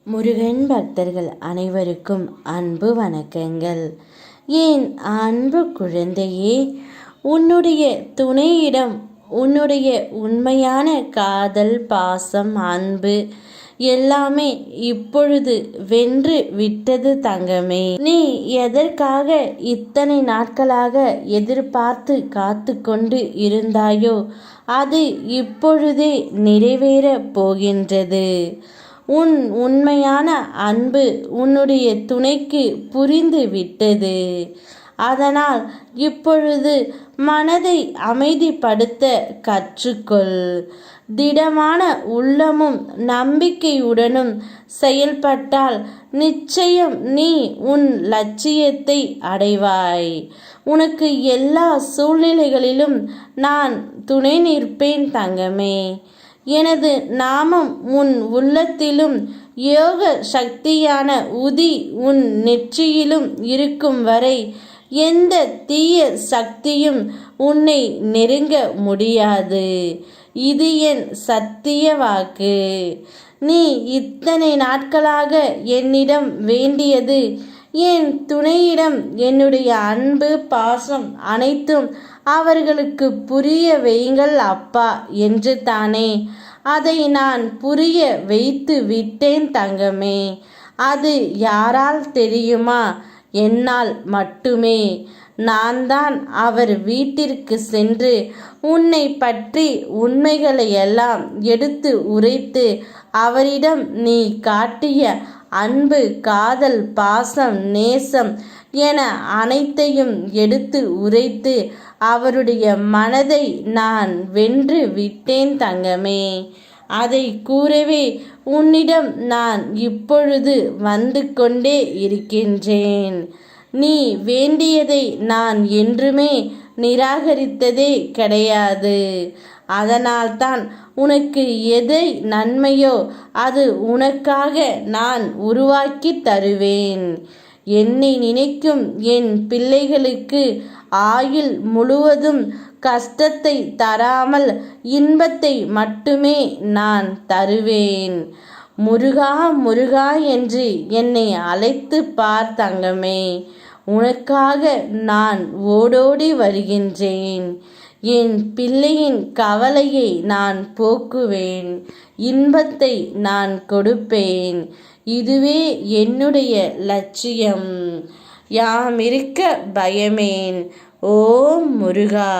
முருகன் பக்தர்கள் அனைவருக்கும் அன்பு வணக்கங்கள். என் அன்பு குழந்தையே, உன்னுடைய துணையிடம் உன்னுடைய உண்மையான காதல், பாசம், அன்பு எல்லாமே இப்பொழுது வென்று விட்டது தங்கமே. நீ எதற்காக இத்தனை நாட்களாக எதிர்பார்த்து காத்து கொண்டு இருந்தாயோ அது இப்பொழுதே நிறைவேறப் போகின்றது. உன் உண்மையான அன்பு உன்னுடைய துணைக்கு புரிந்து விட்டது. அதனால் இப்பொழுது மனதை அமைதிப்படுத்த கற்றுக்கொள். திடமான உள்ளமும் நம்பிக்கையுடனும் செயல்பட்டால் நிச்சயம் நீ உன் லட்சியத்தை அடைவாய். உனக்கு எல்லா சூழ்நிலைகளிலும் நான் துணை நிற்பேன் தங்கமே. எனது நாமம் உன் உள்ளத்திலும் யோக சக்தியான உதி உன் நெற்றியிலும் இருக்கும் வரை எந்த தீய சக்தியும் உன்னை நெருங்க முடியாது. இது என் சத்திய வாக்கு. நீ இத்தனை நாட்களாக என்னிடம் வேண்டியது என் துணையிடம் என்னுடைய அன்பு, பாசம் அனைத்தும் அவர்களுக்கு புரிய வையுங்கள் அப்பா என்று தானே. அதை நான் புரிய வைத்து விட்டேன் தங்கமே. அது யாரால் தெரியுமா? என்னால் மட்டுமே. நான் தான் அவர் வீட்டிற்கு சென்று உன்னை பற்றி உண்மைகளை எல்லாம் எடுத்து உரைத்து அவரிடம் நீ காட்டிய அன்பு, காதல், பாசம், நேசம் என அனைத்தையும் எடுத்து உரைத்து அவருடைய மனதை நான் வென்று விட்டேன் தங்கமே. அதை கூறவே உன்னிடம் நான் இப்பொழுது வந்து கொண்டே இருக்கின்றேன். நீ வேண்டியதை நான் என்றுமே நிராகரித்ததே கிடையாது. அதனால்தான் உனக்கு எதை நன்மையோ அது உனக்காக நான் உருவாக்கி தருவேன். என்னை நினைக்கும் என் பிள்ளைகளுக்கு ஆயுள் முழுவதும் கஷ்டத்தை தராமல் இன்பத்தை மட்டுமே நான் தருவேன். முருகா முருகா என்று என்னை அழைத்து பார் தங்கமே. உனக்காக நான் ஓடோடி வருகின்றேன். என் பிள்ளையின் கவலையை நான் போக்குவேன். இன்பத்தை நான் கொடுப்பேன். இதுவே என்னுடைய லட்சியம். யாம் இருக்க பயமேன். ஓம் முருகா.